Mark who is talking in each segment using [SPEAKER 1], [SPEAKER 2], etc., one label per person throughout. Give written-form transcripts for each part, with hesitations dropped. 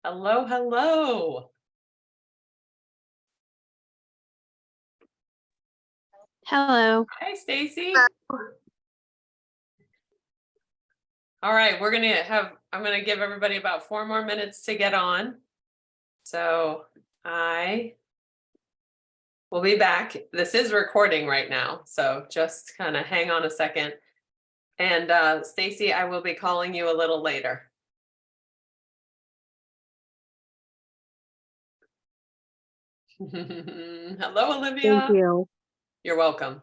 [SPEAKER 1] Hello, hello.
[SPEAKER 2] Hello.
[SPEAKER 1] Hi, Stacy. All right, I'm gonna give everybody about 4 more minutes to get on. So I will be back. This is recording right now, so just kind of hang on a second. And Stacy, I will be calling you a little later. Hello,
[SPEAKER 2] Thank
[SPEAKER 1] Olivia.
[SPEAKER 2] you.
[SPEAKER 1] You're welcome.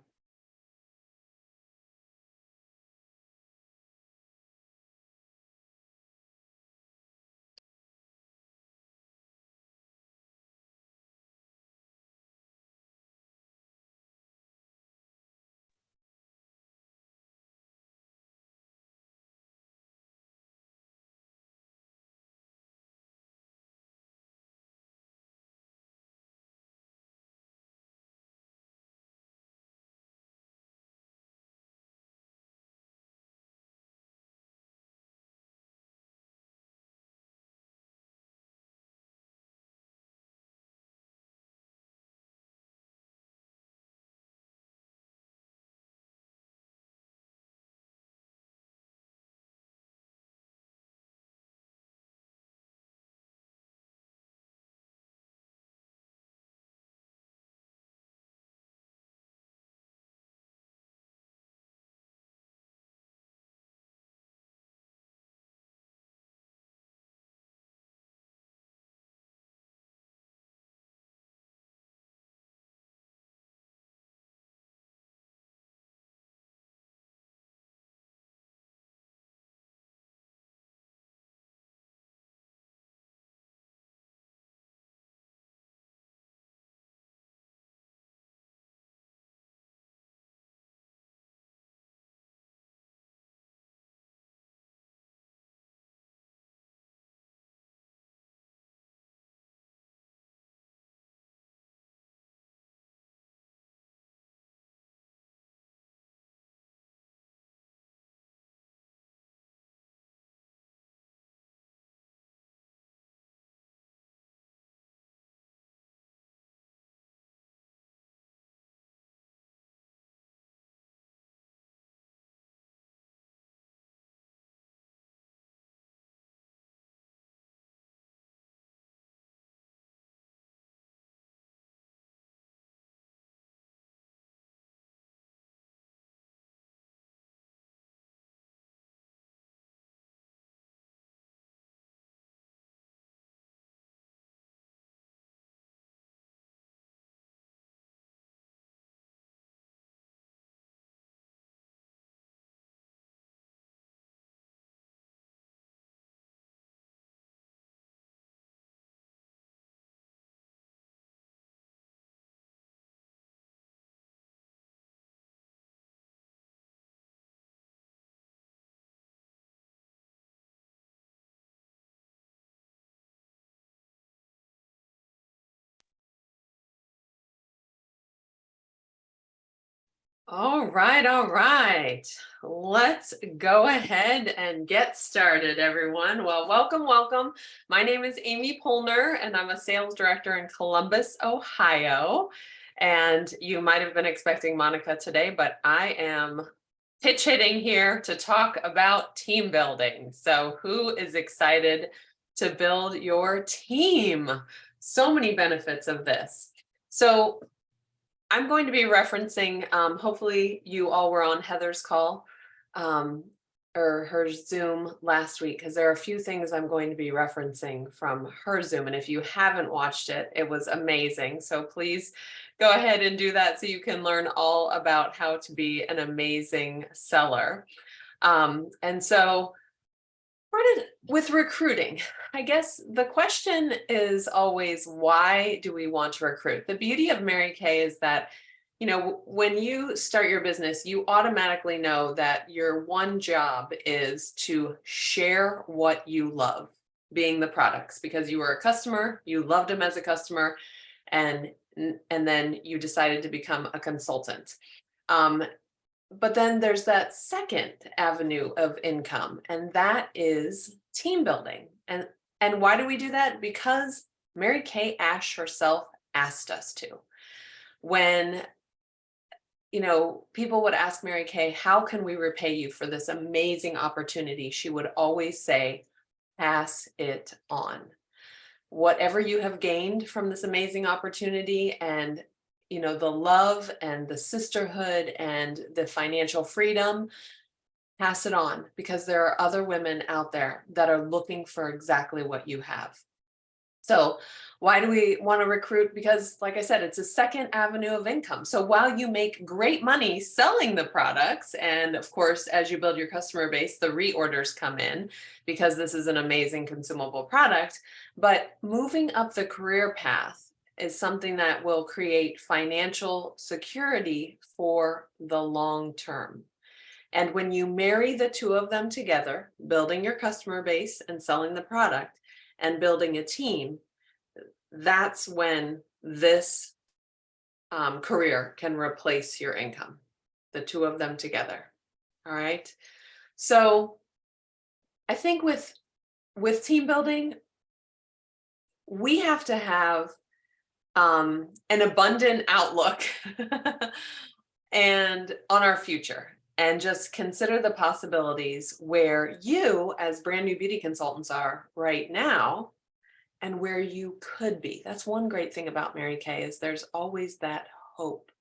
[SPEAKER 1] All right, all right. Let's go ahead and get started, everyone. Well, welcome, welcome. My name is Amy Polner, and I'm a sales director in Columbus, Ohio. And you might have been expecting Monica today, but I am pitch hitting here to talk about team building. So who is excited to build your team? So many benefits of this. So I'm going to be referencing, hopefully you all were on Heather's call or her Zoom last week, because there are a few things I'm going to be referencing from her Zoom. And if you haven't watched it, it was amazing. So please go ahead and do that so you can learn all about how to be an amazing seller. And so with recruiting, I guess the question is always, why do we want to recruit? The beauty of Mary Kay is that, when you start your business, you automatically know that your one job is to share what you love, being the products, because you were a customer, you loved them as a customer, and then you decided to become a consultant. But then there's that second avenue of income, and that is team building. And why do we do that? Because Mary Kay Ash herself asked us to. When people would ask Mary Kay, how can we repay you for this amazing opportunity? She would always say, pass it on. Whatever you have gained from this amazing opportunity and the love and the sisterhood and the financial freedom, pass it on, because there are other women out there that are looking for exactly what you have. So why do we want to recruit? Because like I said, it's a second avenue of income. So while you make great money selling the products, and of course, as you build your customer base, the reorders come in because this is an amazing consumable product, but moving up the career path is something that will create financial security for the long term. And when you marry the two of them together, building your customer base and selling the product and building a team, that's when this career can replace your income, the two of them together. All right. So I think with team building, we have to have an abundant outlook and on our future, and just consider the possibilities where you as brand new beauty consultants are right now and where you could be. That's one great thing about Mary Kay, is there's always that hope.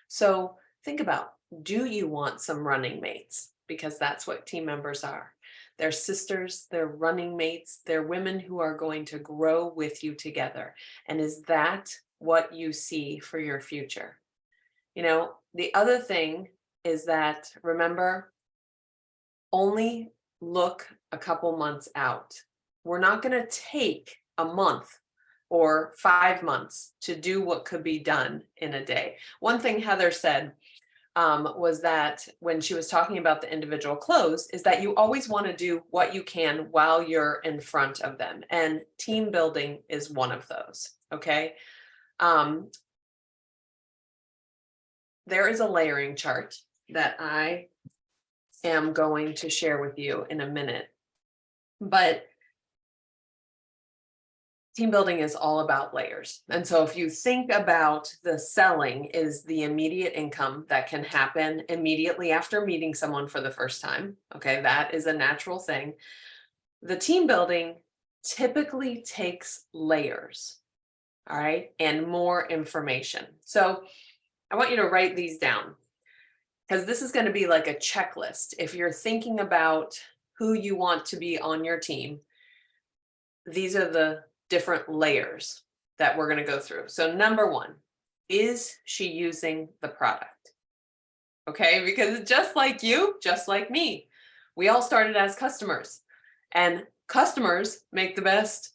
[SPEAKER 1] So think about, do you want some running mates? Because that's what team members are. They're sisters, they're running mates, they're women who are going to grow with you together. And is that what you see for your future? The other thing is that, remember, only look a couple months out. We're not going to take a month or 5 months to do what could be done in a day. One thing Heather said was that when she was talking about the individual clothes, is that you always want to do what you can while you're in front of them. And team building is one of those. Okay. There is a layering chart that I am going to share with you in a minute, but team building is all about layers. And so if you think about the selling is the immediate income that can happen immediately after meeting someone for the first time, okay, that is a natural thing. The team building typically takes layers, all right, and more information. So I want you to write these down, because this is going to be like a checklist. If you're thinking about who you want to be on your team, these are the different layers that we're going to go through. So number one, is she using the product? Okay, because just like you, just like me, we all started as customers, and customers make the best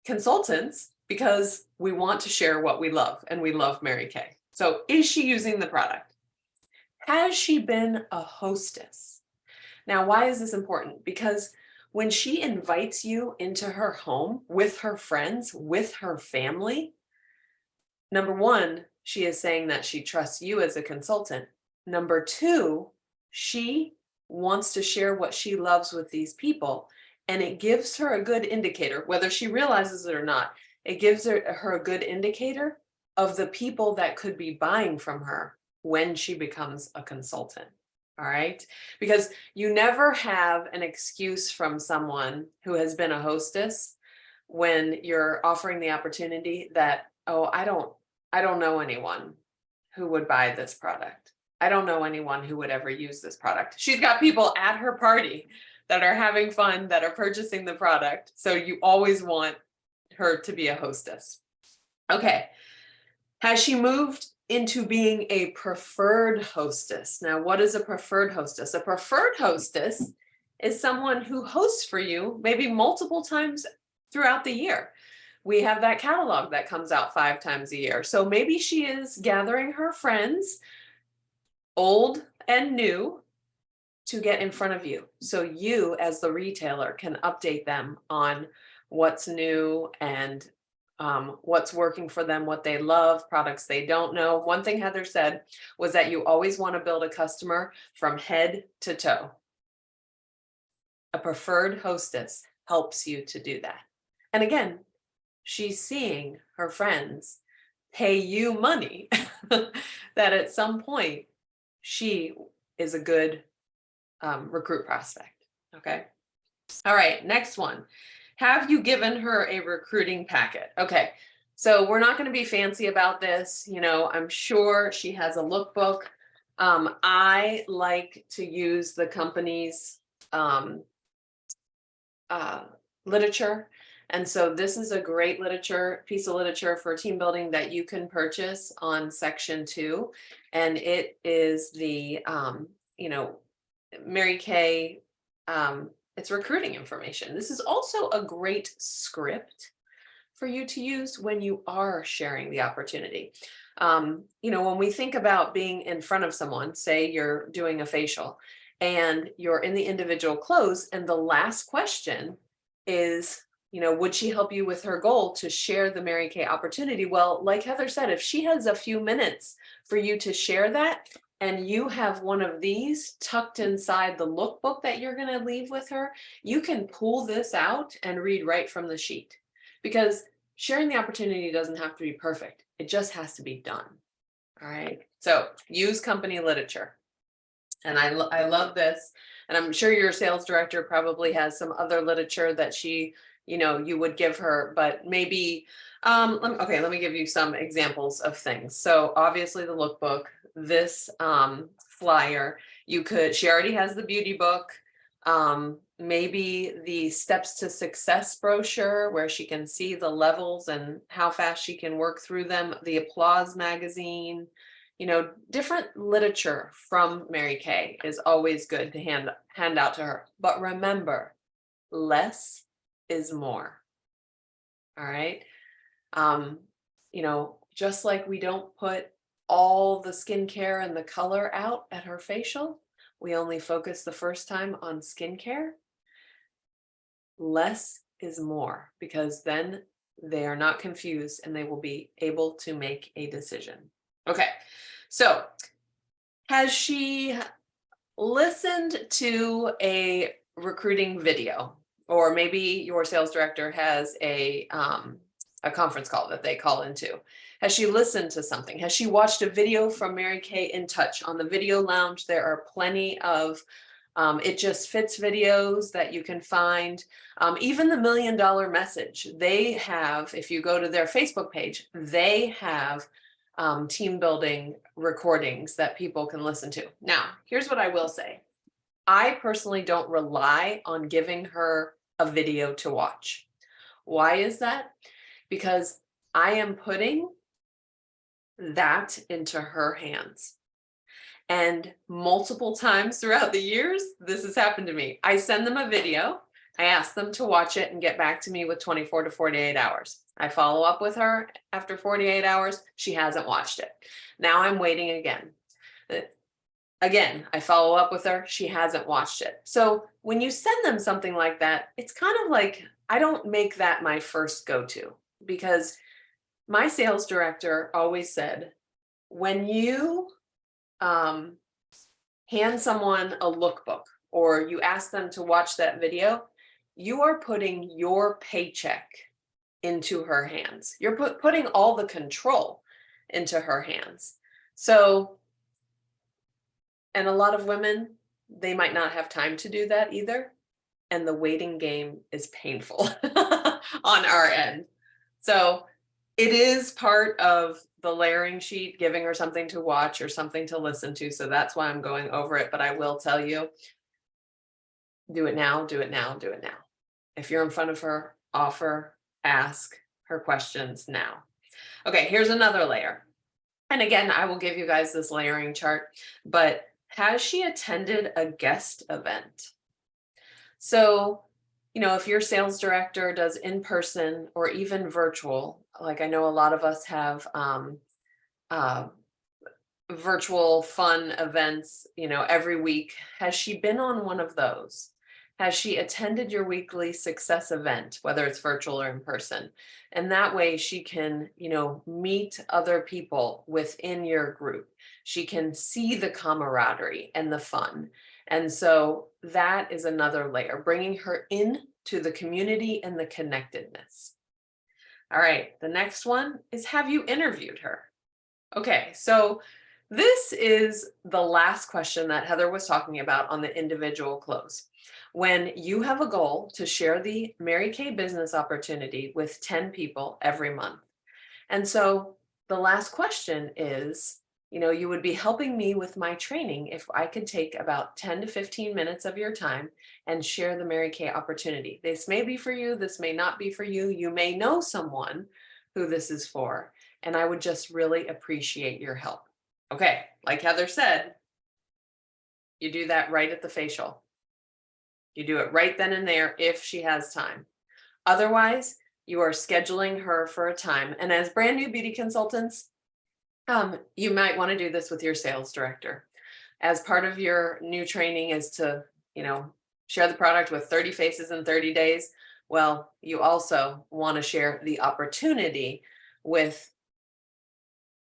[SPEAKER 1] consultants because we want to share what we love, and we love Mary Kay. So is she using the product? Has she been a hostess? Now, why is this important? Because when she invites you into her home with her friends, with her family, number one, she is saying that she trusts you as a consultant. Number two, she wants to share what she loves with these people. And it gives her a good indicator, whether she realizes it or not, it gives her a good indicator of the people that could be buying from her when she becomes a consultant. All right. Because you never have an excuse from someone who has been a hostess when you're offering the opportunity that, oh, I don't know anyone who would buy this product. I don't know anyone who would ever use this product. She's got people at her party that are having fun, that are purchasing the product. So you always want her to be a hostess. Okay. Has she moved into being a preferred hostess? Now, what is a preferred hostess? A preferred hostess is someone who hosts for you maybe multiple times throughout the year. We have that catalog that comes out 5 times a year. So maybe she is gathering her friends, old and new, to get in front of you. So you, as the retailer, can update them on what's new and what's working for them, what they love, products they don't know. One thing Heather said was that you always want to build a customer from head to toe. A preferred hostess helps you to do that. And again, she's seeing her friends pay you money that at some point she is a good recruit prospect. Okay. All right. Next one. Have you given her a recruiting packet? Okay. So we're not going to be fancy about this. I'm sure she has a lookbook. I like to use the company's um, literature. And so this is a great piece of literature for team building that you can purchase on section 2. And it is the, Mary Kay, it's recruiting information. This is also a great script for you to use when you are sharing the opportunity. When we think about being in front of someone, say you're doing a facial and you're in the individual close, and the last question is, would she help you with her goal to share the Mary Kay opportunity? Well, like Heather said, if she has a few minutes for you to share that, and you have one of these tucked inside the lookbook that you're going to leave with her, you can pull this out and read right from the sheet. Because sharing the opportunity doesn't have to be perfect. It just has to be done. All right. So use company literature. And I love this. And I'm sure your sales director probably has some other literature that she, you would give her, but maybe, let me give you some examples of things. So obviously the lookbook, this flyer, she already has the beauty book. Maybe the steps to success brochure where she can see the levels and how fast she can work through them, the applause magazine, different literature from Mary Kay is always good to hand out to her. But remember, less is more. All right. Just like we don't put all the skincare and the color out at her facial, we only focus the first time on skincare. Less is more, because then they are not confused and they will be able to make a decision. Okay, so has she listened to a recruiting video? Or maybe your sales director has a conference call that they call into. Has she listened to something? Has she watched a video from Mary Kay in Touch? On the Video Lounge, there are plenty of It Just Fits videos that you can find. Even the $1 Million Message, they have, if you go to their Facebook page, they have team building recordings that people can listen to. Now, here's what I will say. I personally don't rely on giving her a video to watch. Why is that? Because I am putting that into her hands. And multiple times throughout the years, this has happened to me. I send them a video. I ask them to watch it and get back to me with 24 to 48 hours. I follow up with her after 48 hours. She hasn't watched it. Now I'm waiting again. Again, I follow up with her. She hasn't watched it. So when you send them something like that, it's kind of like, I don't make that my first go-to, because my sales director always said, when you hand someone a lookbook or you ask them to watch that video, you are putting your paycheck into her hands. You're putting all the control into her hands. So, and a lot of women, they might not have time to do that either. And the waiting game is painful on our end. So it is part of the layering sheet, giving her something to watch or something to listen to. So that's why I'm going over it. But I will tell you, do it now, do it now, do it now. If you're in front of her, offer, ask her questions now. Okay, here's another layer. And again, I will give you guys this layering chart, but has she attended a guest event? So, if your sales director does in-person or even virtual, like I know a lot of us have virtual fun events, every week. Has she been on one of those? Has she attended your weekly success event, whether it's virtual or in person? And that way she can, meet other people within your group. She can see the camaraderie and the fun. And so that is another layer, bringing her in to the community and the connectedness. All right, the next one is, have you interviewed her? Okay, so this is the last question that Heather was talking about on the individual close. When you have a goal to share the Mary Kay business opportunity with 10 people every month. And so the last question is, you would be helping me with my training if I could take about 10 to 15 minutes of your time and share the Mary Kay opportunity. This may be for you, this may not be for you. You may know someone who this is for, and I would just really appreciate your help. Okay, like Heather said, you do that right at the facial. You do it right then and there if she has time. Otherwise, you are scheduling her for a time. And as brand new beauty consultants, you might want to do this with your sales director. As part of your new training is to, share the product with 30 faces in 30 days. Well, you also want to share the opportunity with,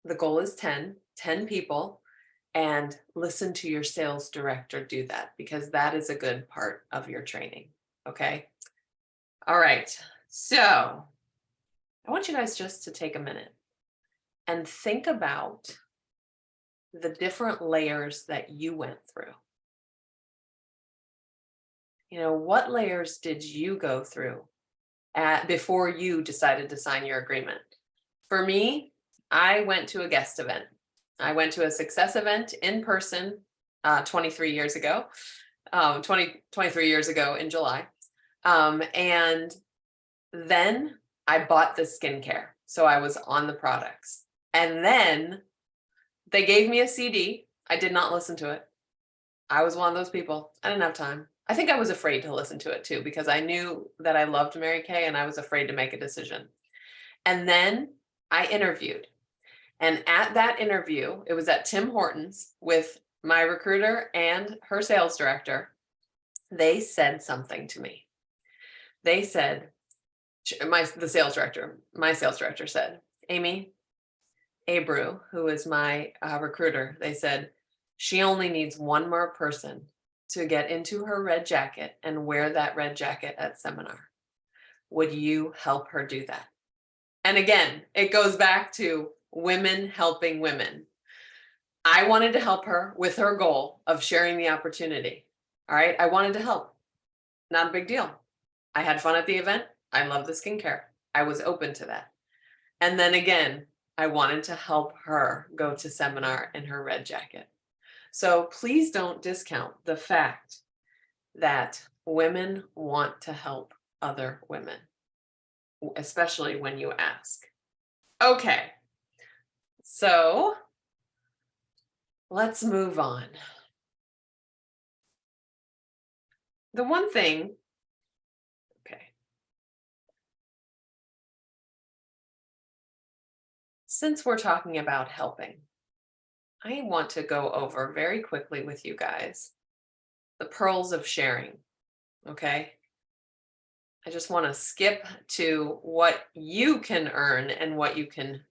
[SPEAKER 1] the goal is 10 people, and listen to your sales director do that, because that is a good part of your training. Okay. All right. So I want you guys just to take a minute and think about the different layers that you went through. What layers did you go through before you decided to sign your agreement? For me, I went to a guest event. I went to a success event in person 23 years ago, 23 years ago in July. And then I bought the skincare. So I was on the products. And then they gave me a CD. I did not listen to it. I was one of those people. I didn't have time. I think I was afraid to listen to it too, because I knew that I loved Mary Kay and I was afraid to make a decision. And then I interviewed. And at that interview, it was at Tim Hortons with my recruiter and her sales director. They said something to me. They said, my sales director said, Amy Abreu, who is my recruiter, they said, she only needs one more person to get into her red jacket and wear that red jacket at seminar. Would you help her do that? And again, it goes back to women helping women. I wanted to help her with her goal of sharing the opportunity. All right. I wanted to help. Not a big deal. I had fun at the event. I love the skincare. I was open to that. And then again, I wanted to help her go to seminar in her red jacket. So please don't discount the fact that women want to help other women, especially when you ask. Okay, so let's move on. The one thing, since we're talking about helping, I want to go over very quickly with you guys the pearls of sharing. Okay. I just want to skip to what you can earn and what you can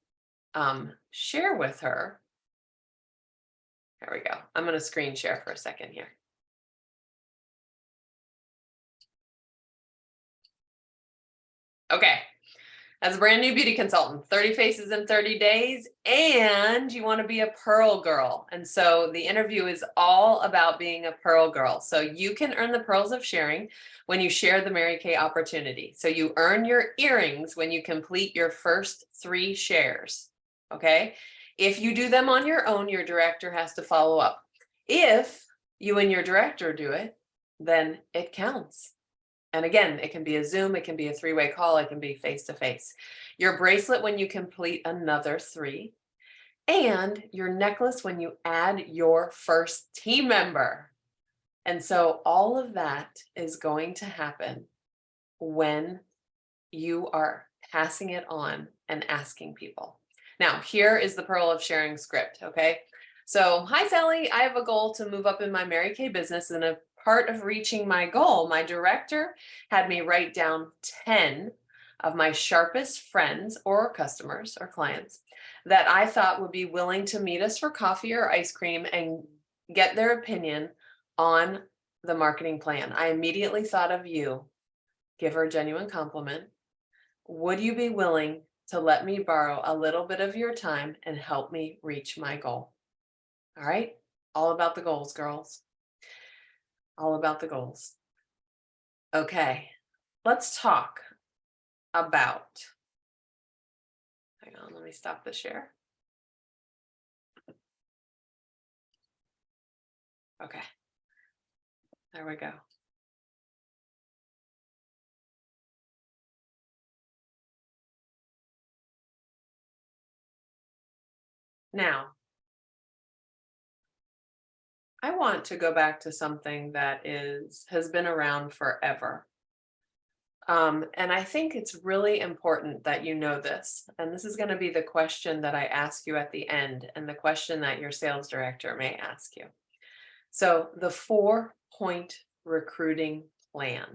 [SPEAKER 1] share with her. There we go. I'm going to screen share for a second here. Okay. As a brand new beauty consultant, 30 faces in 30 days, and you want to be a pearl girl. And so the interview is all about being a pearl girl. So you can earn the pearls of sharing when you share the Mary Kay opportunity. So you earn your earrings when you complete your first 3 shares. Okay. If you do them on your own, your director has to follow up. If you and your director do it, then it counts. And again, it can be a Zoom, it can be a 3-way call, it can be face-to-face. Your bracelet when you complete another 3, and your necklace when you add your first team member. And so all of that is going to happen when you are passing it on and asking people. Now, here is the Pearl of Sharing script, okay? So, hi, Sally, I have a goal to move up in my Mary Kay business, and a part of reaching my goal, my director had me write down 10 of my sharpest friends or customers or clients that I thought would be willing to meet us for coffee or ice cream and get their opinion on the marketing plan. I immediately thought of you give her a genuine compliment. Would you be willing to let me borrow a little bit of your time and help me reach my goal? All right. All about the goals, girls. All about the goals. Okay. Let's talk about, hang on, let me stop the share. Okay. There we go. Now, I want to go back to something that has been around forever. And I think it's really important that you know this. And this is going to be the question that I ask you at the end, and the question that your sales director may ask you. So, the 4-point recruiting plan.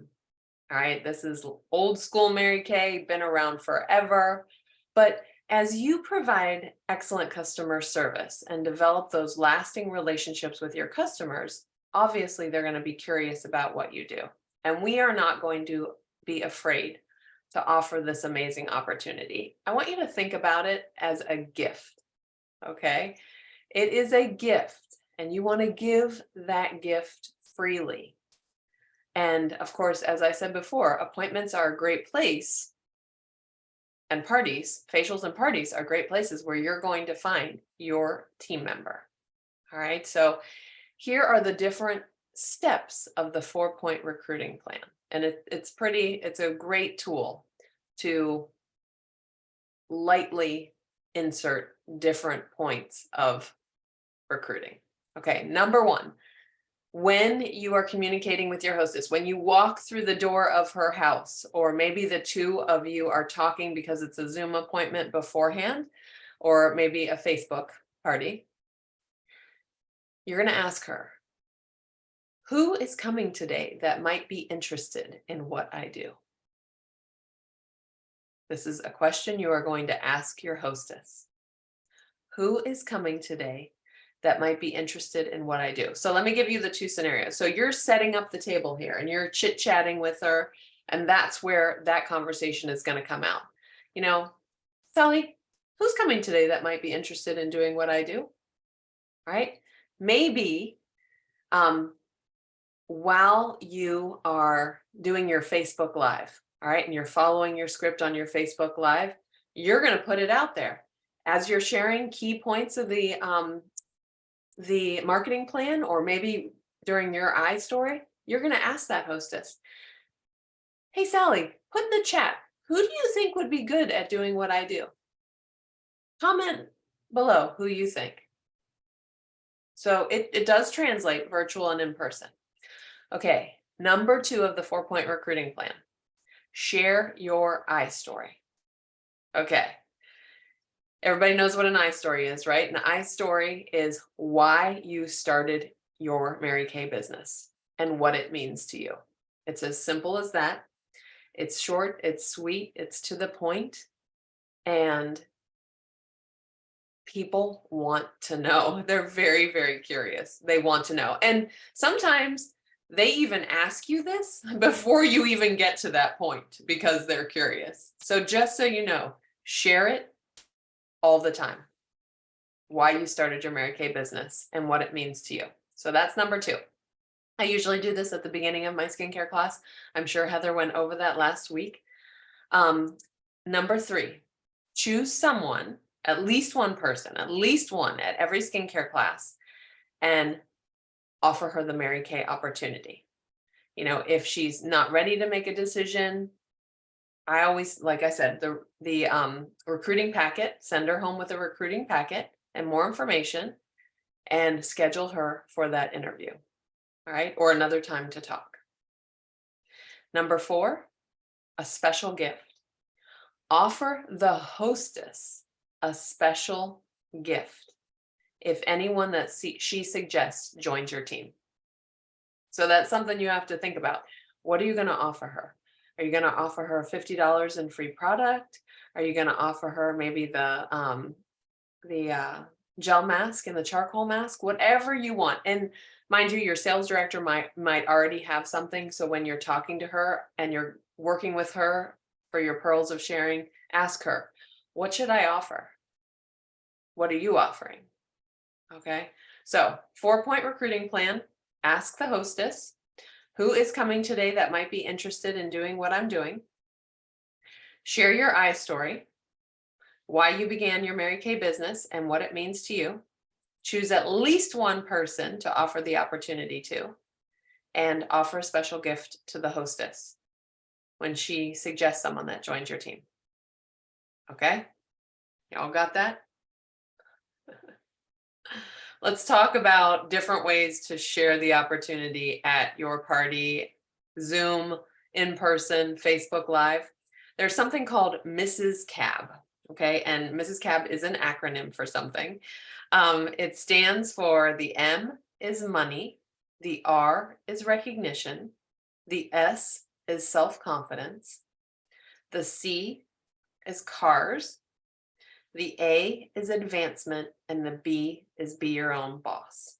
[SPEAKER 1] All right, this is old school Mary Kay, been around forever. But as you provide excellent customer service and develop those lasting relationships with your customers, obviously they're going to be curious about what you do. And we are not going to be afraid to offer this amazing opportunity. I want you to think about it as a gift. Okay. It is a gift, and you want to give that gift freely. And of course, as I said before, appointments are a great place, and parties, facials and parties are great places where you're going to find your team member. All right. So here are the different steps of the 4-point recruiting plan. And it's a great tool to lightly insert different points of recruiting. Okay. Number 1, when you are communicating with your hostess, when you walk through the door of her house, or maybe the two of you are talking because it's a Zoom appointment beforehand, or maybe a Facebook party, you're going to ask her, who is coming today that might be interested in what I do? This is a question you are going to ask your hostess. Who is coming today that might be interested in what I do? So let me give you the 2 scenarios. So you're setting up the table here and you're chit-chatting with her, and that's where that conversation is going to come out. You know, Sally, who's coming today that might be interested in doing what I do? All right. Maybe while you are doing your Facebook Live, all right, and you're following your script on your Facebook Live, you're going to put it out there as you're sharing key points of the marketing plan, or maybe during your iStory. You're going to ask that hostess, hey, Sally, put in the chat, who do you think would be good at doing what I do? Comment below who you think. So it does translate virtual and in person. Okay, number 2 of the 4-point recruiting plan, share your iStory. Okay. Everybody knows what an iStory is, right? An iStory is why you started your Mary Kay business and what it means to you. It's as simple as that. It's short, it's sweet, it's to the point, and people want to know. They're very, very curious. They want to know. And sometimes they even ask you this before you even get to that point because they're curious. So just so you know, share it all the time. Why you started your Mary Kay business and what it means to you. So that's number 2. I usually do this at the beginning of my skincare class. I'm sure Heather went over that last week. Number 3, choose someone, at least one person, at least one at every skincare class, and offer her the Mary Kay opportunity. You know, if she's not ready to make a decision, I always, like I said, the recruiting packet, send her home with a recruiting packet and more information, and schedule her for that interview. All right. Or another time to talk. Number 4, a special gift. Offer the hostess a special gift if anyone that she suggests joins your team. So that's something you have to think about. What are you going to offer her? Are you going to offer her $50 in free product? Are you going to offer her maybe the gel mask and the charcoal mask? Whatever you want. And mind you, your sales director might already have something. So when you're talking to her and you're working with her for your pearls of sharing, ask her, what should I offer? What are you offering? Okay. So 4-point recruiting plan, ask the hostess, who is coming today that might be interested in doing what I'm doing? Share your I story, why you began your Mary Kay business and what it means to you. Choose at least one person to offer the opportunity to, and offer a special gift to the hostess when she suggests someone that joins your team. Okay? Y'all got that? Let's talk about different ways to share the opportunity at your party, Zoom, in person, Facebook Live. There's something called Mrs. CAB, okay? And Mrs. CAB is an acronym for something. It stands for the M is money, the R is recognition, the S is self-confidence, the C is cars, the A is advancement, and the B is be your own boss.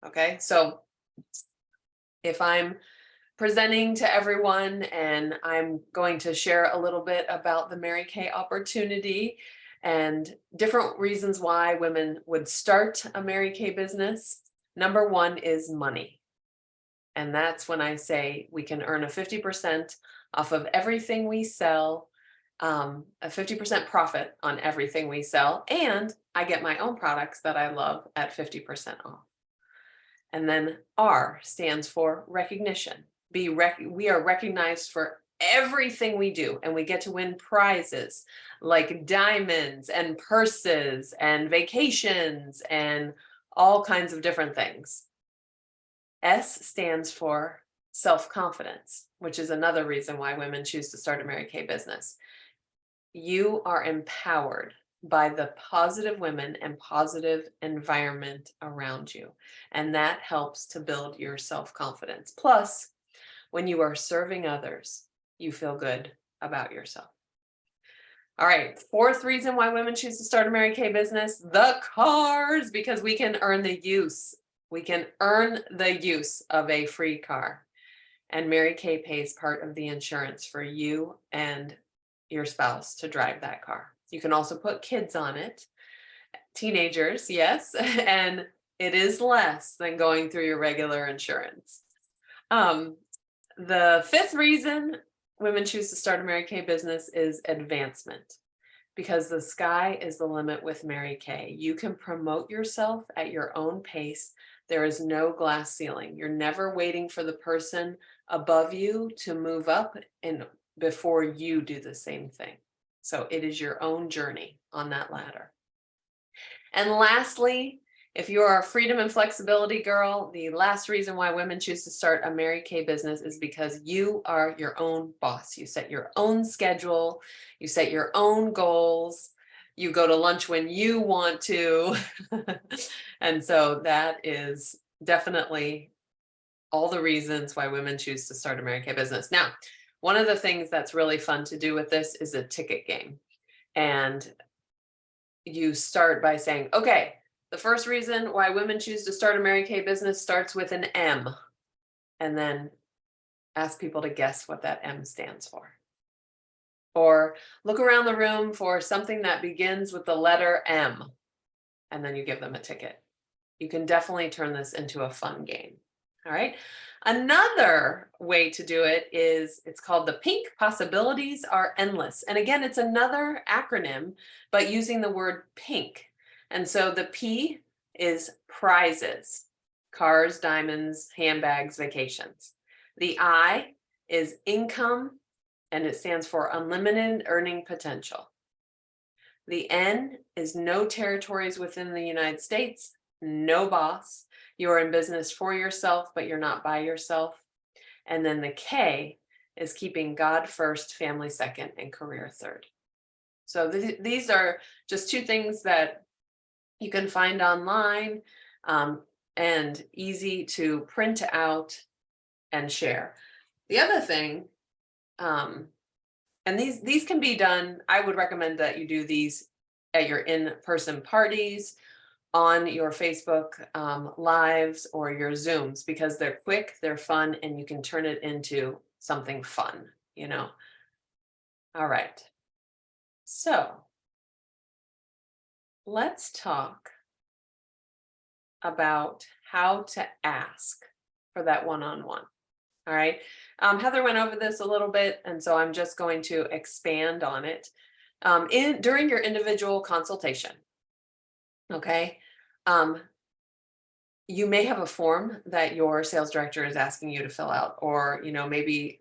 [SPEAKER 1] Okay, so if I'm presenting to everyone and I'm going to share a little bit about the Mary Kay opportunity and different reasons why women would start a Mary Kay business, number one is money. And that's when I say we can earn a 50% off of everything we sell, a 50% profit on everything we sell, and I get my own products that I love at 50% off. And then R stands for recognition. We are recognized for everything we do, and we get to win prizes like diamonds and purses and vacations and all kinds of different things. S stands for self-confidence, which is another reason why women choose to start a Mary Kay business. You are empowered by the positive women and positive environment around you, and that helps to build your self-confidence. Plus, when you are serving others, you feel good about yourself. All right, fourth reason why women choose to start a Mary Kay business, the cars, because we can earn the use. We can earn the use of a free car. And Mary Kay pays part of the insurance for you and your spouse to drive that car. You can also put kids on it, teenagers, yes, and it is less than going through your regular insurance. The fifth reason women choose to start a Mary Kay business is advancement, because the sky is the limit with Mary Kay. You can promote yourself at your own pace. There is no glass ceiling. You're never waiting for the person above you to move up and before you do the same thing. So it is your own journey on that ladder. And lastly, if you are a freedom and flexibility girl, the last reason why women choose to start a Mary Kay business is because you are your own boss. You set your own schedule, you set your own goals, you go to lunch when you want to. And so that is definitely all the reasons why women choose to start a Mary Kay business. Now, one of the things that's really fun to do with this is a ticket game. And you start by saying, okay, the first reason why women choose to start a Mary Kay business starts with an M, and then ask people to guess what that M stands for. Or look around the room for something that begins with the letter M, and then you give them a ticket. You can definitely turn this into a fun game. All right. Another way to do it is, it's called the Pink Possibilities Are Endless. And again, it's another acronym, but using the word pink. And so the P is prizes, cars, diamonds, handbags, vacations. The I is income, and it stands for unlimited earning potential. The N is no territories within the United States, no boss. You're in business for yourself, but you're not by yourself. And then the K is keeping God first, family second, and career third. So these are just two things that you can find online and easy to print out and share. The other thing, and these can be done, I would recommend that you do these at your in-person parties, on your Facebook lives or your Zooms, because they're quick, they're fun, and you can turn it into something fun you know. All right. So let's talk about how to ask for that one-on-one. All right. Heather went over this a little bit, and so I'm just going to expand on it. During your individual consultation, okay, you may have a form that your sales director is asking you to fill out, or maybe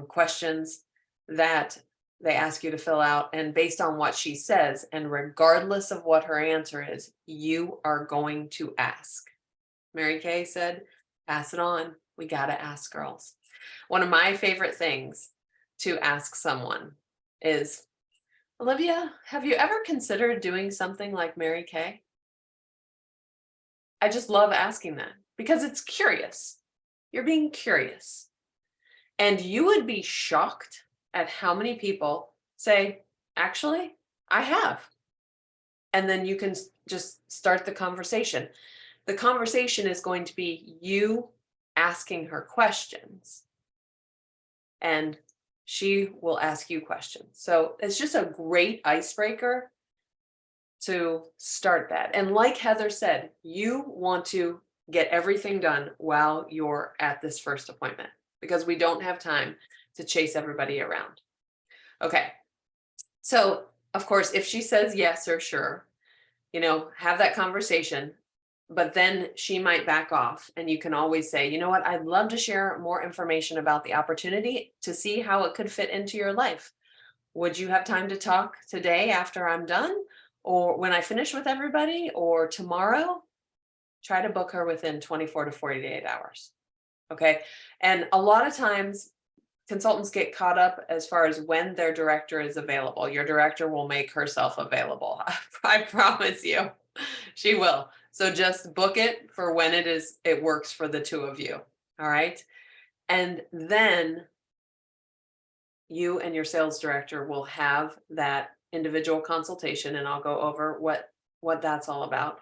[SPEAKER 1] questions that they ask you to fill out, and based on what she says, and regardless of what her answer is, you are going to ask. Mary Kay said, pass it on. We got to ask, girls. One of my favorite things to ask someone is, Olivia, have you ever considered doing something like Mary Kay? I just love asking that because it's curious. You're being curious. And you would be shocked at how many people say, actually, I have. And then you can just start the conversation. The conversation is going to be you asking her questions, and she will ask you questions. So it's just a great icebreaker to start that. And like Heather said, you want to get everything done while you're at this first appointment, because we don't have time to chase everybody around. Okay. So of course, if she says yes or sure, have that conversation, but then she might back off, and you can always say, you know what, I'd love to share more information about the opportunity to see how it could fit into your life. Would you have time to talk today after I'm done, or when I finish with everybody, or tomorrow? Try to book her within 24 to 48 hours. Okay. And a lot of times consultants get caught up as far as when their director is available. Your director will make herself available. I promise you, she will. So just book it for when it works for the two of you. All right. And then you and your sales director will have that individual consultation, and I'll go over what that's all about.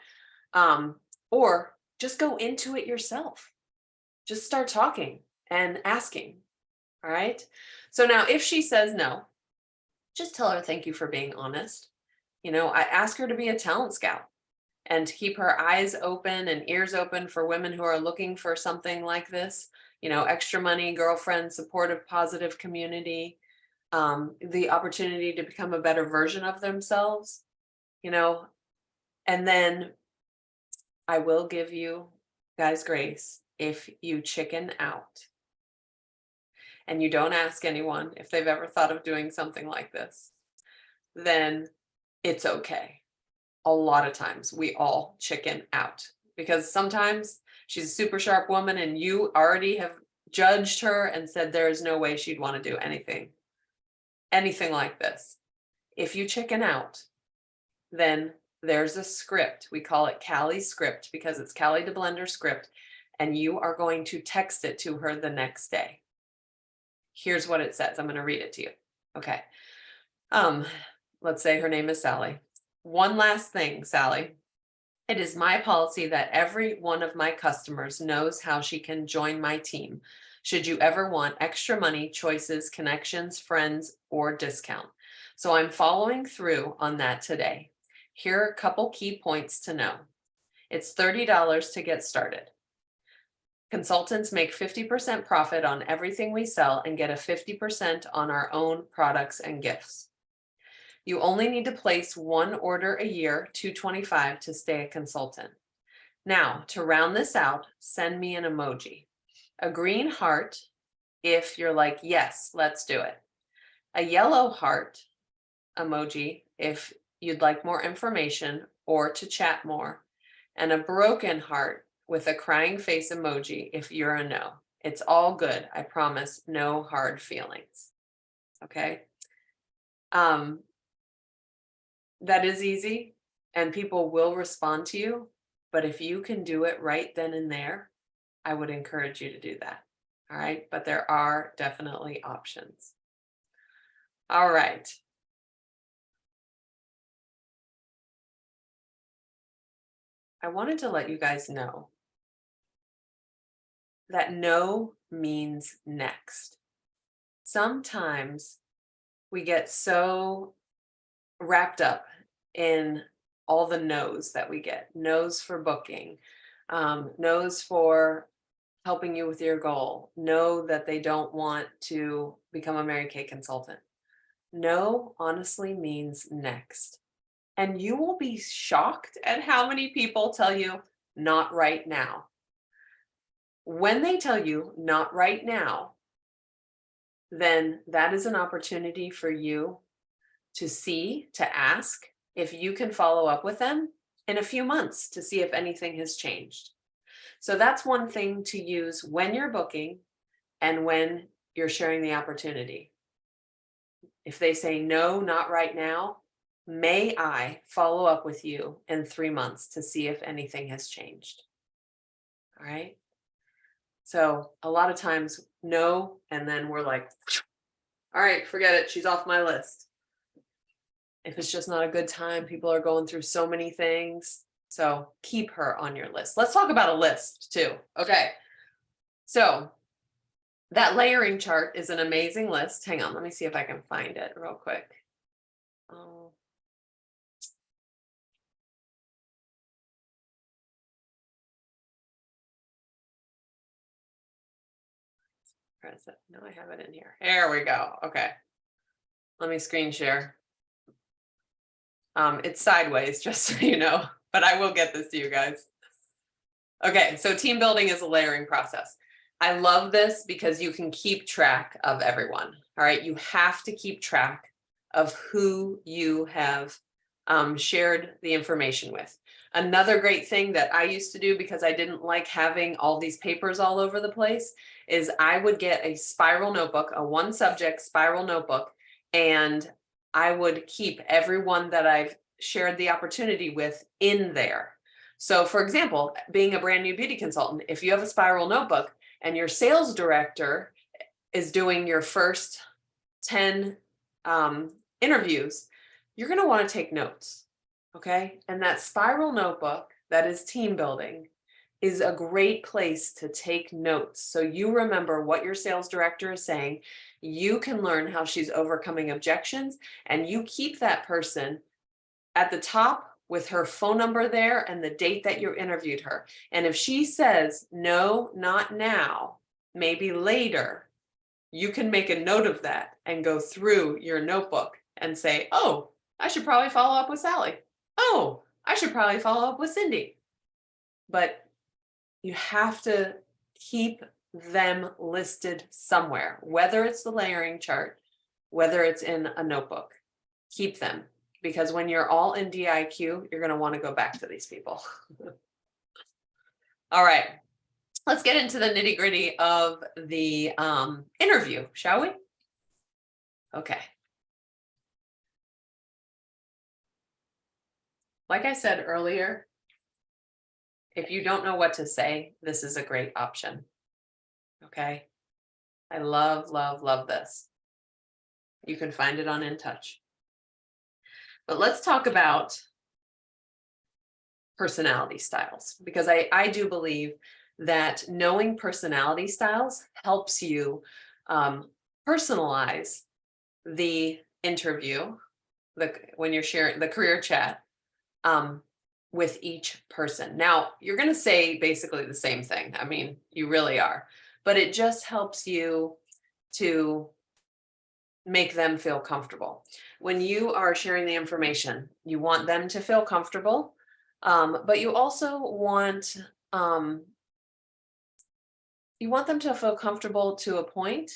[SPEAKER 1] Or just go into it yourself. Just start talking and asking. All right. So now if she says no, just tell her thank you for being honest. I ask her to be a talent scout and to keep her eyes open and ears open for women who are looking for something like this, extra money, girlfriend, supportive, positive community, the opportunity to become a better version of themselves, and then I will give you guys grace if you chicken out and you don't ask anyone if they've ever thought of doing something like this. Then it's okay. A lot of times we all chicken out, because sometimes she's a super sharp woman and you already have judged her and said there is no way she'd want to do anything like this. If you chicken out, then there's a script. We call it Callie's script because it's Callie DeBlender script, and you are going to text it to her the next day. Here's what it says. I'm going to read it to you. Okay. Let's say her name is Sally. One last thing, Sally. It is my policy that every one of my customers knows how she can join my team should you ever want extra money, choices, connections, friends, or discount. So I'm following through on that today. Here are a couple key points to know. It's $30 to get started. Consultants make 50% profit on everything we sell and get a 50% on our own products and gifts. You only need to place one order a year, $225, to stay a consultant. Now, to round this out, send me an emoji. A green heart if you're like, yes, let's do it. A yellow heart emoji if you'd like more information or to chat more. And a broken heart with a crying face emoji if you're a no. It's all good. I promise, no hard feelings. Okay. That is easy and people will respond to you, but if you can do it right then and there, I would encourage you to do that. All right. But there are definitely options. All right. I wanted to let you guys know that no means next. sometimes we get so wrapped up in all the no's that we get. No's for booking, no's for helping you with your goal. No, that they don't want to become a Mary Kay consultant. No honestly means next. And you will be shocked at how many people tell you, not right now. When they tell you, not right now, then that is an opportunity for you to see, to ask if you can follow up with them in a few months to see if anything has changed. So that's one thing to use when you're booking and when you're sharing the opportunity. If they say, no, not right now, may I follow up with you in 3 months to see if anything has changed? All right. So a lot of times, no, and then we're like, all right, forget it. She's off my list. If it's just not a good time, people are going through so many things. So keep her on your list. Let's talk about a list too. Okay. So that layering chart is an amazing list. Hang on, let me see if I can find it real quick. Oh. Where is it? No, I have it in here. There we go. Okay. Let me screen share. It's sideways, just so you know, but I will get this to you guys. Okay, so team building is a layering process. I love this because you can keep track of everyone. All right, you have to keep track of who you have shared the information with. Another great thing that I used to do, because I didn't like having all these papers all over the place, is I would get a spiral notebook, a one subject spiral notebook, and I would keep everyone that I've shared the opportunity with in there. So for example, being a brand new beauty consultant, if you have a spiral notebook and your sales director is doing your first 10 interviews, you're going to want to take notes. Okay. And that spiral notebook that is team building is a great place to take notes. So you remember what your sales director is saying. You can learn how she's overcoming objections, and you keep that person at the top with her phone number there and the date that you interviewed her. And if she says, no, not now, maybe later, you can make a note of that and go through your notebook and say, oh, I should probably follow up with Sally. Oh, I should probably follow up with Cindy. But you have to keep them listed somewhere, whether it's the layering chart, whether it's in a notebook. Keep them, because when you're all in DIQ, you're going to want to go back to these people. All right, let's get into the nitty gritty of the interview, shall we? Okay. Like I said earlier, if you don't know what to say, this is a great option. Okay. I love, love, love this. You can find it on InTouch. But let's talk about personality styles, because I do believe that knowing personality styles helps you personalize the interview, when you're sharing the career chat with each person. Now, you're going to say basically the same thing. I mean, you really are, but it just helps you to make them feel comfortable. When you are sharing the information, you want them to feel comfortable, but you also want them to feel comfortable to a point,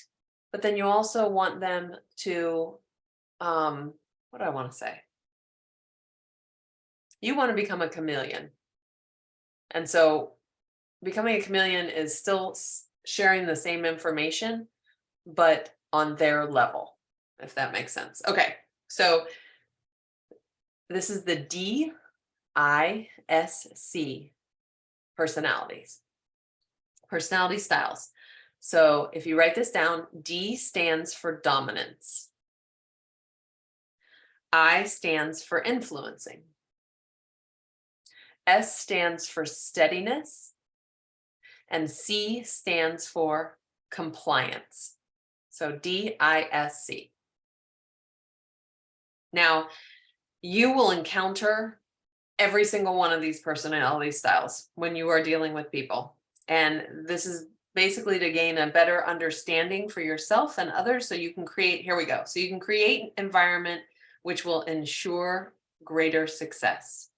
[SPEAKER 1] but then you also want them to, what do I want to say? You want to become a chameleon. And so becoming a chameleon is still sharing the same information, but on their level, if that makes sense. Okay, so this is the DISC personalities, personality styles. So if you write this down, D stands for dominance. I stands for influencing. S stands for steadiness. And C stands for compliance. So DISC. Now, you will encounter every single one of these personality styles when you are dealing with people. And this is basically to gain a better understanding for yourself and others so you can create, here we go. So you can create an environment which will ensure greater success.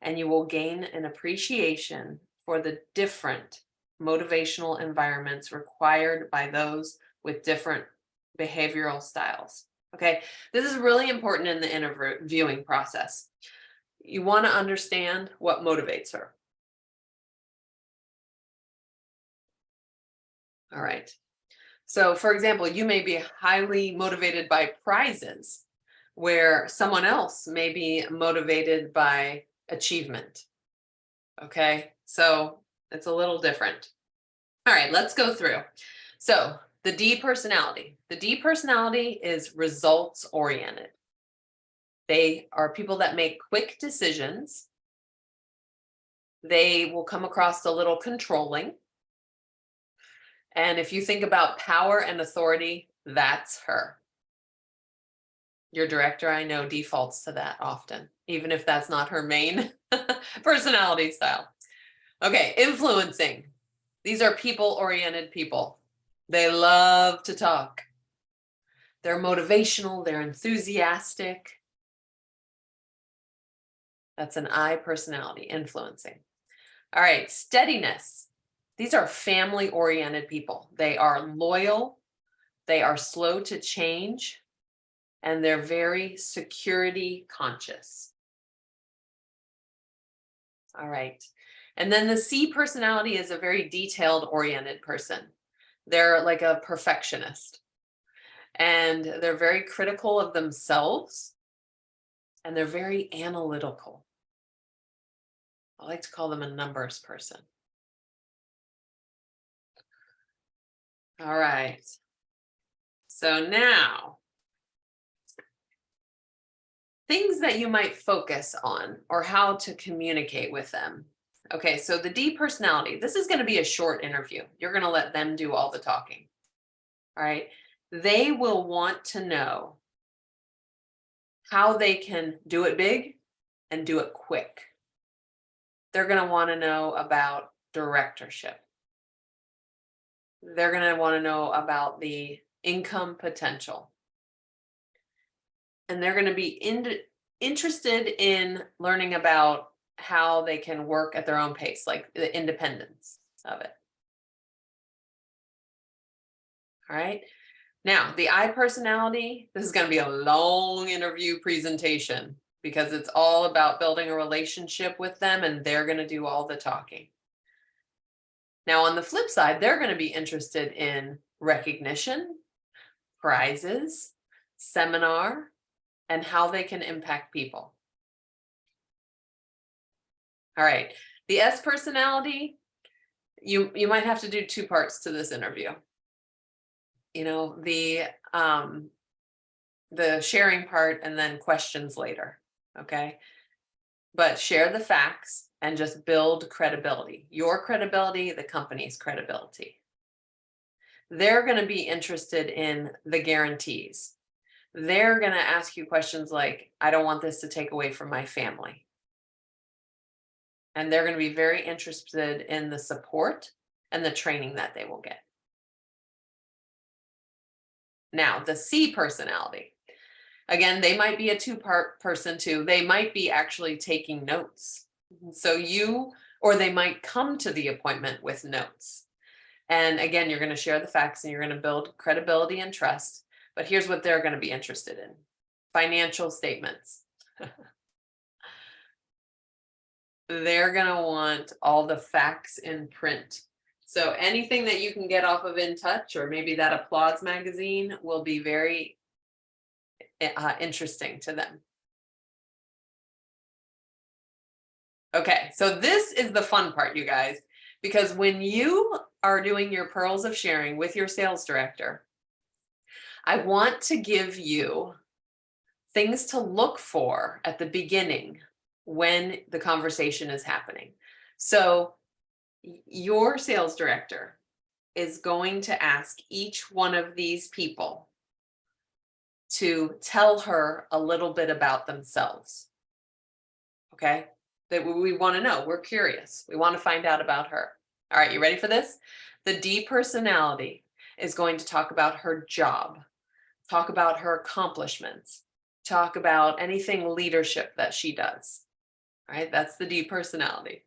[SPEAKER 1] And you will gain an appreciation for the different motivational environments required by those with different behavioral styles. Okay, this is really important in the interviewing process. You want to understand what motivates her. All right. So for example, you may be highly motivated by prizes, where someone else may be motivated by achievement. Okay, so it's a little different. All right, let's go through. So the D personality. The D personality is results oriented. They are people that make quick decisions. They will come across a little controlling. And if you think about power and authority, that's her. Your director, I know, defaults to that often, even if that's not her main personality style. Okay, influencing. These are people-oriented people. They love to talk. They're motivational, they're enthusiastic. That's an I personality, influencing. All right, steadiness. These are family-oriented people. They are loyal, they are slow to change, and they're very security conscious. All right. And then the C personality is a very detailed oriented person. They're like a perfectionist, and they're very critical of themselves, and they're very analytical. I like to call them a numbers person. All right. So now, things that you might focus on or how to communicate with them. Okay, so the D personality, this is going to be a short interview. You're going to let them do all the talking. All right. They will want to know how they can do it big and do it quick. They're going to want to know about directorship. They're going to want to know about the income potential. And they're going to be interested in learning about how they can work at their own pace, like the independence of it. All right. Now, the I personality, this is going to be a long interview presentation because it's all about building a relationship with them, and they're going to do all the talking. Now, on the flip side, they're going to be interested in recognition, prizes, seminar, and how they can impact people. All right. The S personality, you might have to do two parts to this interview. You know, the sharing part and then questions later. Okay. But share the facts and just build credibility. Your credibility, the company's credibility. They're going to be interested in the guarantees. They're going to ask you questions like, I don't want this to take away from my family. And they're going to be very interested in the support and the training that they will get. Now, the C personality. Again, they might be a two-part person too. They might be actually taking notes. So or they might come to the appointment with notes. And again, you're going to share the facts and you're going to build credibility and trust. But here's what they're going to be interested in: financial statements. They're going to want all the facts in print. So anything that you can get off of In Touch or maybe that Applause magazine will be very interesting to them. Okay, so this is the fun part, you guys, because when you are doing your pearls of sharing with your sales director, I want to give you things to look for at the beginning when the conversation is happening. So your sales director is going to ask each one of these people to tell her a little bit about themselves. Okay? That we want to know. We're curious. We want to find out about her. All right, you ready for this? The D personality is going to talk about her job, talk about her accomplishments, talk about anything leadership that she does. All right, that's the D personality.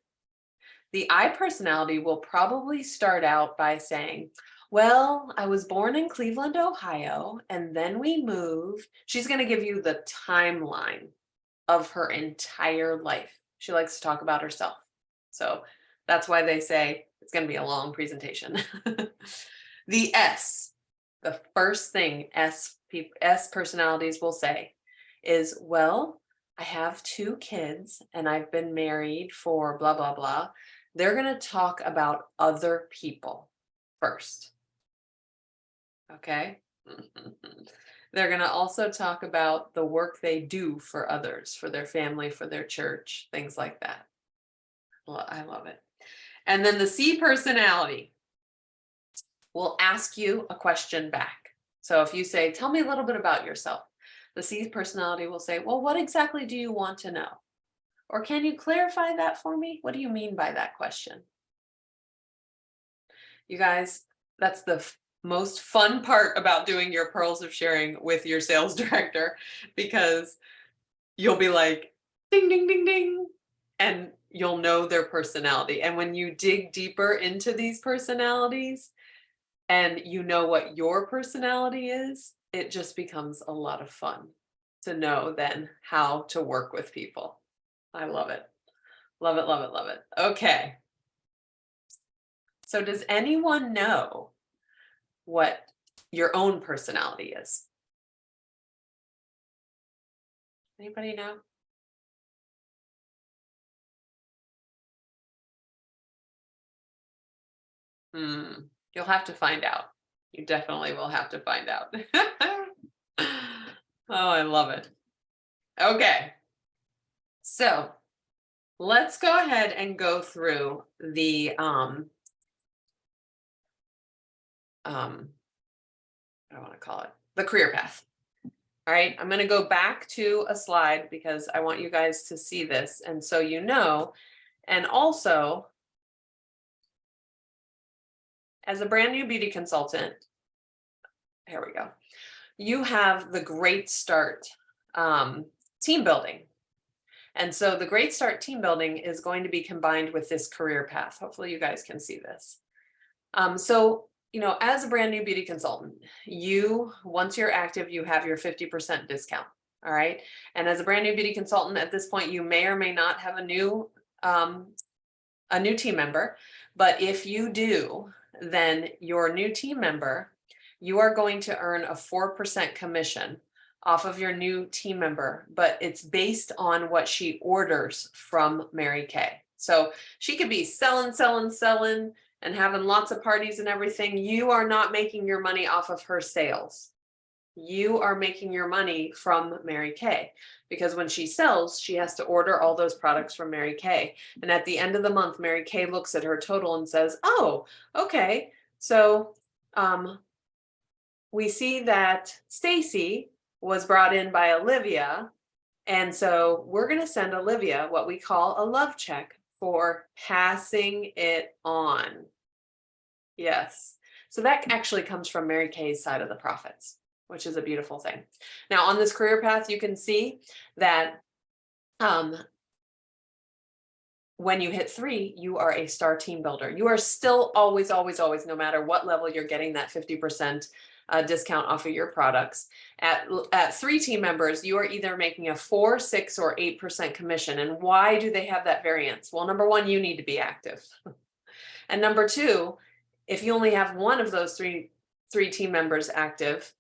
[SPEAKER 1] The I personality will probably start out by saying, well, I was born in Cleveland, Ohio, and then we moved. She's going to give you the timeline of her entire life. She likes to talk about herself. So that's why they say it's going to be a long presentation. The S, the first thing S personalities will say is, well, I have 2 kids and I've been married for blah, blah, blah. They're going to talk about other people first. Okay. They're going to also talk about the work they do for others, for their family, for their church, things like that. Well, I love it. And then the C personality will ask you a question back. So if you say, tell me a little bit about yourself, the C personality will say, well, what exactly do you want to know? Or can you clarify that for me? What do you mean by that question? You guys, that's the most fun part about doing your Pearls of Sharing with your sales director, because you'll be like, ding, ding, ding, ding, and you'll know their personality. And when you dig deeper into these personalities and you know what your personality is, it just becomes a lot of fun to know then how to work with people. I love it. Love it, love it, love it. Okay. So does anyone know what your own personality is? Anybody know? You'll have to find out. You definitely will have to find out. Oh, I love it. Okay. So let's go ahead and go through the I want to call it the career path. All right, I'm going to go back to a slide because I want you guys to see this, and so you know. And also, as a brand new beauty consultant, here we go, you have the Great Start team building. And so the Great Start team building is going to be combined with this career path. Hopefully you guys can see this. So, you know, as a brand new beauty consultant, once you're active, you have your 50% discount. All right. And as a brand new beauty consultant at this point, you may or may not have a new team member. But if you do, then your new team member, you are going to earn a 4% commission off of your new team member, but it's based on what she orders from Mary Kay. So she could be selling, and having lots of parties and everything. You are not making your money off of her sales. You are making your money from Mary Kay, because when she sells, she has to order all those products from Mary Kay. And at the end of the month, Mary Kay looks at her total and says, oh, okay. So we see that Stacy was brought in by Olivia. And so we're going to send Olivia what we call a love check for passing it on. Yes. So that actually comes from Mary Kay's side of the profits, which is a beautiful thing. Now on this career path, you can see that when you hit 3, you are a star team builder. You are still always, no matter what level, you're getting that 50% discount off of your products. At 3 team members, you are either making a 4, 6, or 8% commission. And why do they have that variance? Well, number 1, you need to be active. And number 2, if you only have one of those three team members active,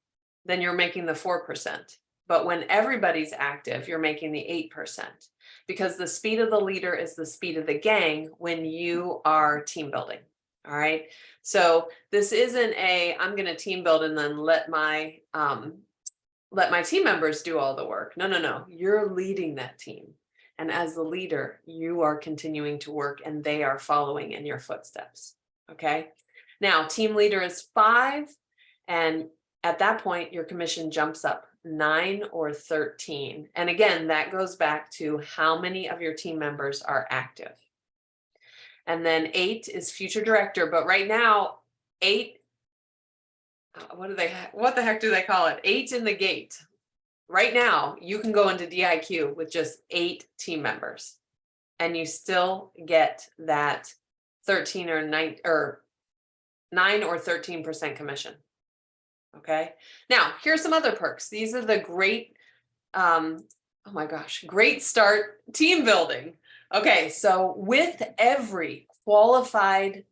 [SPEAKER 1] then you're making the 4%. But when everybody's active, you're making the 8%, because the speed of the leader is the speed of the gang when you are team building. All right. So this isn't I'm going to team build and then let my team members do all the work. No. You're leading that team. And as the leader, you are continuing to work and they are following in your footsteps. Okay. Now, team leader is 5, and at that point, your commission jumps up 9 or 13. And again, that goes back to how many of your team members are active. And then 8 is future director, but right now, 8, what the heck do they call it? 8 in the gate. Right now, you can go into DIQ with just 8 team members, and you still get that 13 or 9 or 13% commission. Okay. Now, here's some other perks. These are the great, oh my gosh, great start team building. Okay, so with every qualified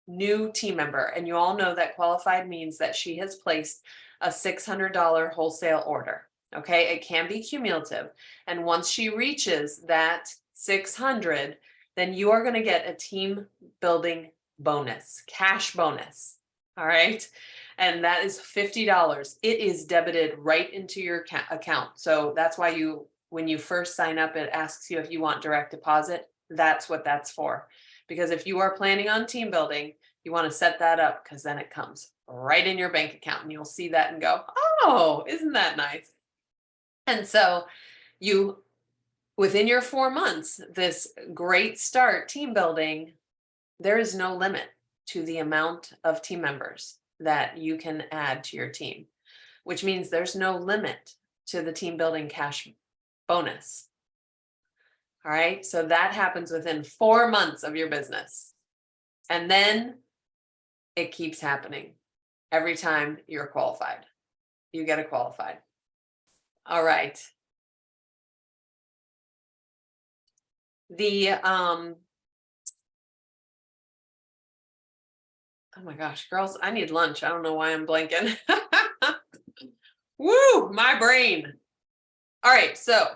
[SPEAKER 1] new team member, and you all know that qualified means that she has placed a $600 wholesale order. Okay, it can be cumulative. And once she reaches that 600, then you are going to get a team building bonus, cash bonus. All right. And that is $50. It is debited right into your account. So that's why when you first sign up, it asks you if you want direct deposit. That's what that's for. Because if you are planning on team building, you want to set that up, because then it comes right in your bank account and you'll see that and go, oh, isn't that nice? And so within your 4 months, this great start team building, there is no limit to the amount of team members that you can add to your team, which means there's no limit to the team building cash bonus. All right, so that happens within 4 months of your business. And then it keeps happening every time you're qualified. You get a qualified. All right. Oh my gosh, girls, I need lunch. I don't know why I'm blanking. Woo, my brain. All right, so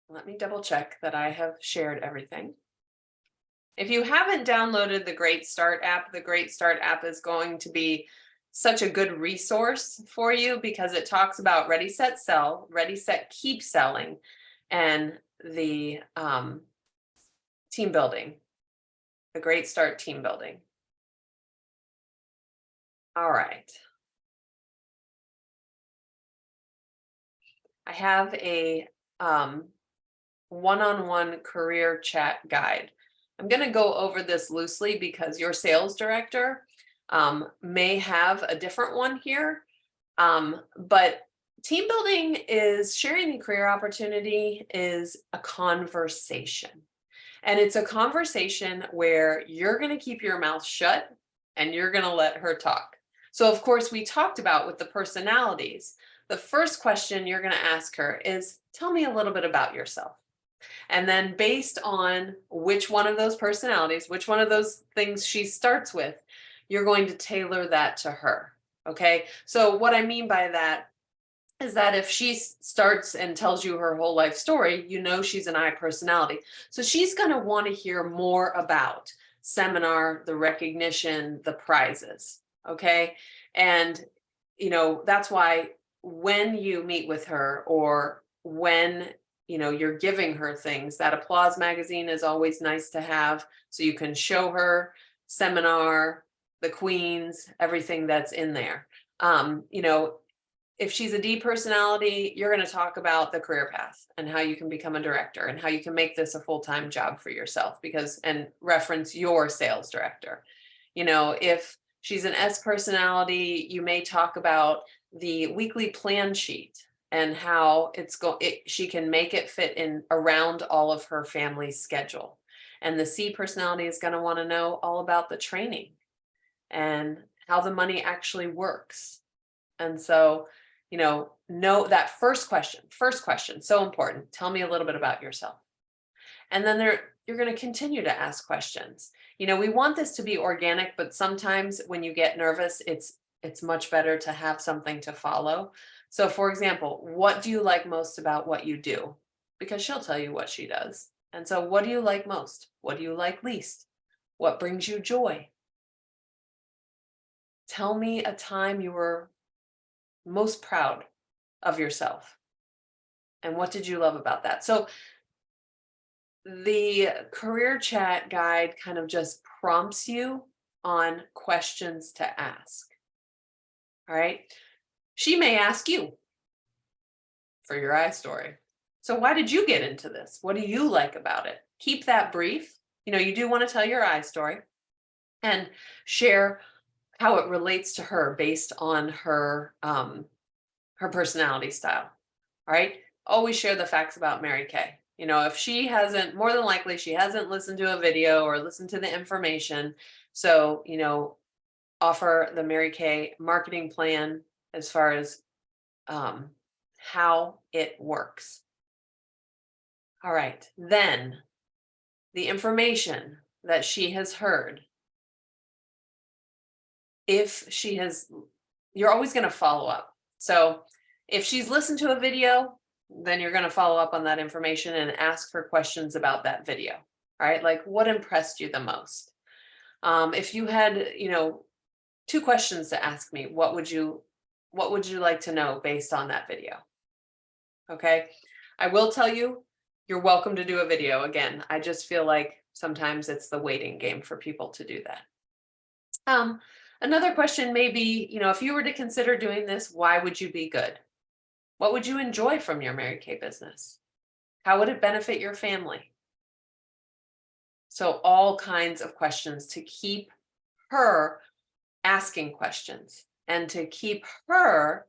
[SPEAKER 1] let me double check that I have shared everything. If you haven't downloaded the Great Start app, the Great Start app is going to be such a good resource for you, because it talks about Ready, Set, Sell, Ready, Set, Keep Selling, and the team building, the Great Start team building. All right. I have a one-on-one career chat guide. I'm going to go over this loosely because your sales director may have a different one here. But team building is sharing the career opportunity is a conversation. And it's a conversation where you're going to keep your mouth shut and you're going to let her talk. So of course, we talked about with the personalities, the first question you're going to ask her is, tell me a little bit about yourself. And then based on which one of those personalities, which one of those things she starts with, you're going to tailor that to her. Okay. So what I mean by that is that if she starts and tells you her whole life story, you know she's an I personality. So she's going to want to hear more about seminar, the recognition, the prizes. Okay. And, that's why when you meet with her, or when you're giving her things, that applause magazine is always nice to have, so you can show her seminar, the queens, everything that's in there. If she's a D personality, you're going to talk about the career path and how you can become a director and how you can make this a full-time job for yourself, and reference your sales director. If she's an S personality, you may talk about the weekly plan sheet and how she can make it fit in around all of her family's schedule. And the C personality is going to want to know all about the training and how the money actually works. And so, know that first question, so important. Tell me a little bit about yourself. And then you're going to continue to ask questions. We want this to be organic, but sometimes when you get nervous, it's much better to have something to follow. So for example, what do you like most about what you do? Because she'll tell you what she does. And so what do you like most? What do you like least? What brings you joy? Tell me a time you were most proud of yourself. And what did you love about that? So the career chat guide kind of just prompts you on questions to ask. All right. She may ask you for your iStory. So why did you get into this? What do you like about it? Keep that brief. You do want to tell your iStory and share how it relates to her based on her personality style. All right. Always share the facts about Mary Kay. If she hasn't, more than likely, she hasn't listened to a video or listened to the information. So, offer the Mary Kay marketing plan as far as how it works. All right. Then the information that she has heard, you're always going to follow up. So if she's listened to a video, then you're going to follow up on that information and ask her questions about that video. All right. Like, what impressed you the most? If you had, 2 questions to ask me, what would you like to know based on that video? Okay. I will tell you, you're welcome to do a video. Again, I just feel like sometimes it's the waiting game for people to do that. Another question may be, if you were to consider doing this, why would you be good? What would you enjoy from your Mary Kay business? How would it benefit your family? So all kinds of questions to keep her asking questions and to keep her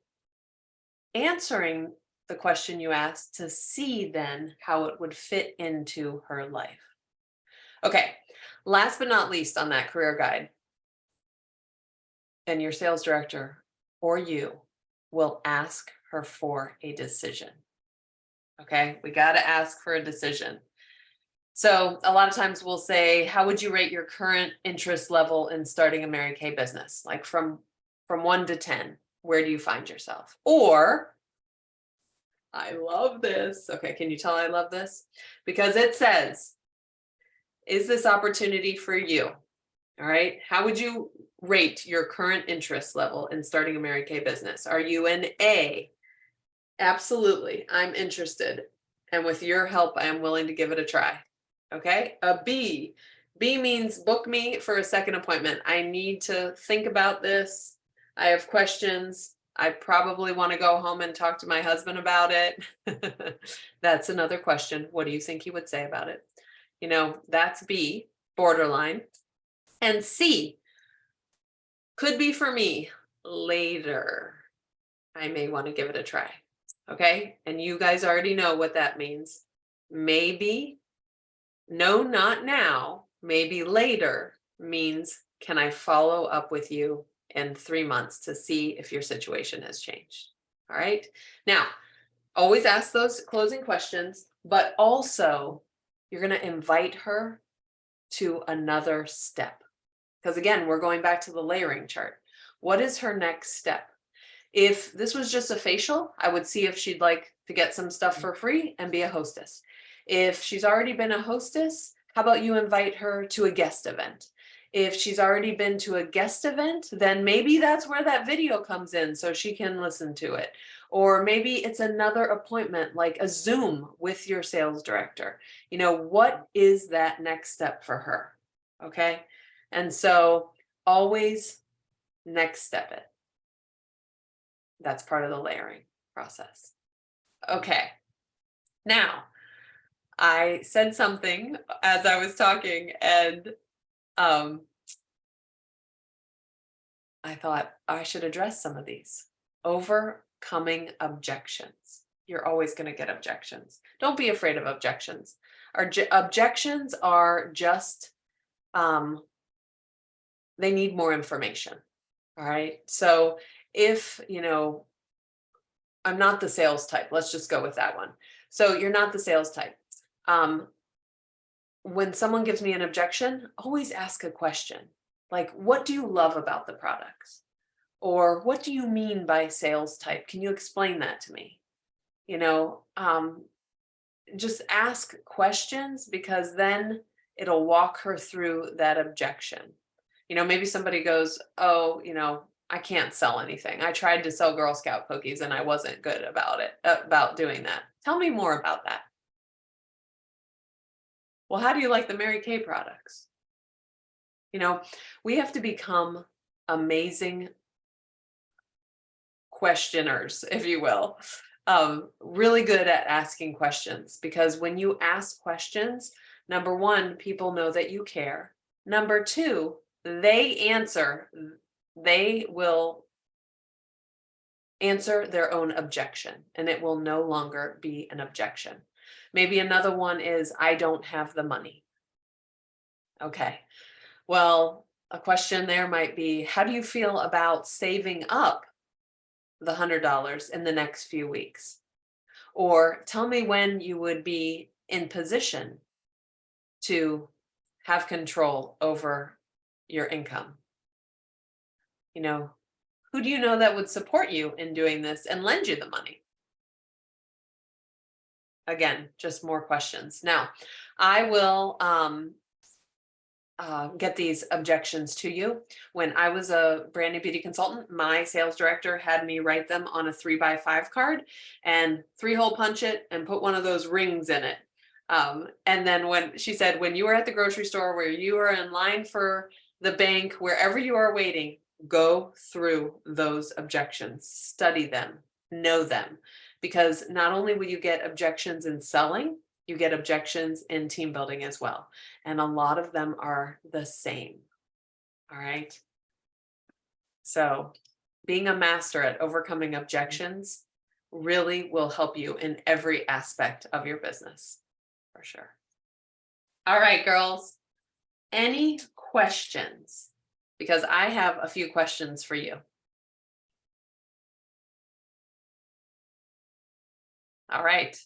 [SPEAKER 1] answering the question you asked to see then how it would fit into her life. Okay, last but not least on that career guide, and your sales director or you will ask her for a decision. Okay, we got to ask for a decision. So a lot of times we'll say, how would you rate your current interest level in starting a Mary Kay business? Like from 1 to 10, where do you find yourself? Or, I love this. Okay, can you tell I love this? Because it says, is this opportunity for you? All right. How would you rate your current interest level in starting a Mary Kay business? Are you an A? Absolutely. I'm interested. And with your help, I am willing to give it a try. Okay. A B. B means book me for a second appointment. I need to think about this. I have questions. I probably want to go home and talk to my husband about it. That's another question. What do you think he would say about it? That's B, borderline. And C could be for me later. I may want to give it a try. Okay. And you guys already know what that means. Maybe, no, not now, maybe later means, can I follow up with you in 3 months to see if your situation has changed? All right. Now, always ask those closing questions, but also you're going to invite her to another step. Because again, we're going back to the layering chart. What is her next step? If this was just a facial, I would see if she'd like to get some stuff for free and be a hostess. If she's already been a hostess, how about you invite her to a guest event? If she's already been to a guest event, then maybe that's where that video comes in so she can listen to it. Or maybe it's another appointment like a Zoom with your sales director. What is that next step for her? Okay. And so always next step it. That's part of the layering process. Okay. Now, I said something as I was talking and I thought I should address some of these. Overcoming objections. You're always going to get objections. Don't be afraid of objections. Objections are just, they need more information. All right. So if, I'm not the sales type, let's just go with that one. So you're not the sales type. When someone gives me an objection, always ask a question. Like, what do you love about the products? Or what do you mean by sales type? Can you explain that to me? Just ask questions because then it'll walk her through that objection. Maybe somebody goes, oh, I can't sell anything. I tried to sell Girl Scout cookies and I wasn't good about doing that. Tell me more about that. Well, how do you like the Mary Kay products? You know, we have to become amazing questioners, if you will, really good at asking questions, because when you ask questions, number one, people know that you care. Number two, they will answer their own objection, and it will no longer be an objection. Maybe another one is, I don't have the money. Okay, well, a question there might be, how do you feel about saving up the $100 in the next few weeks? Or tell me when you would be in position to have control over your income. You know, who do you know that would support you in doing this and lend you the money? Again, just more questions. Now, I will get these objections to you. When I was a brand new beauty consultant, my sales director had me write them on a 3x5 card and 3-hole punch it and put one of those rings in it. And then when she said, when you are at the grocery store, where you are in line for the bank, wherever you are waiting, go through those objections, study them, know them, because not only will you get objections in selling, you get objections in team building as well. And a lot of them are the same. All right. So being a master at overcoming objections really will help you in every aspect of your business, for sure. All right, girls. Any questions? Because I have a few questions for you. All right.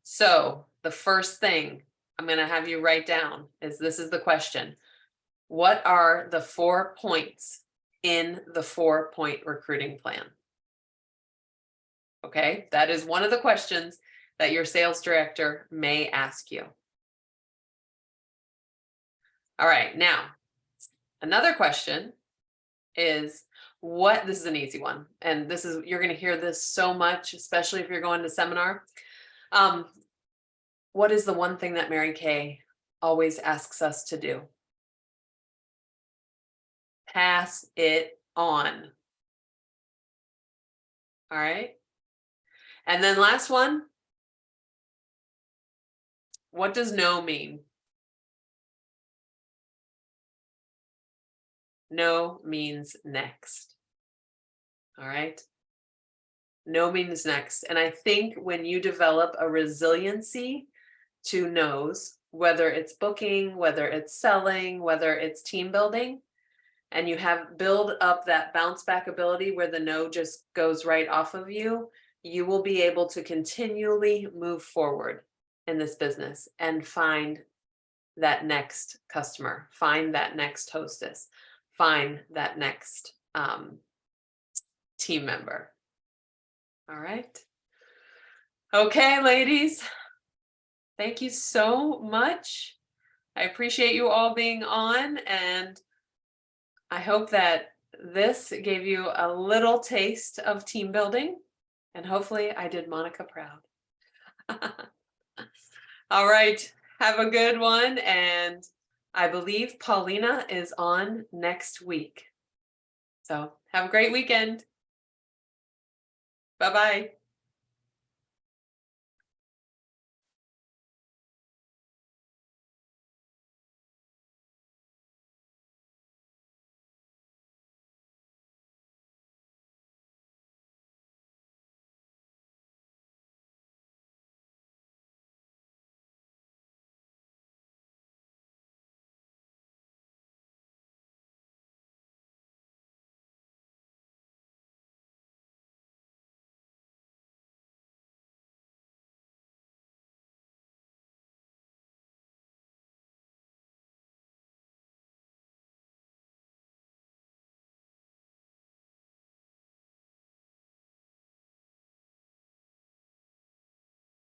[SPEAKER 1] So the first thing I'm going to have you write down is, this is the question. What are the 4 points in the 4-point recruiting plan? Okay, that is one of the questions that your sales director may ask you. All right, now, another question is, this is an easy one, and you're going to hear this so much, especially if you're going to seminar. What is the one thing that Mary Kay always asks us to do? Pass it on. All right. And then last one. What does no mean? No means next. All right. No means next. And I think when you develop a resiliency to no's, whether it's booking, whether it's selling, whether it's team building, and you build up that bounce back ability where the no just goes right off of you, you will be able to continually move forward in this business and find that next customer, find that next hostess, find that next team member. All right. Okay, ladies. Thank you so much. I appreciate you all being on, and I hope that this gave you a little taste of team building, and hopefully I did Monica proud. All right. Have a good one. And I believe Paulina is on next week. So have a great weekend. Bye-bye.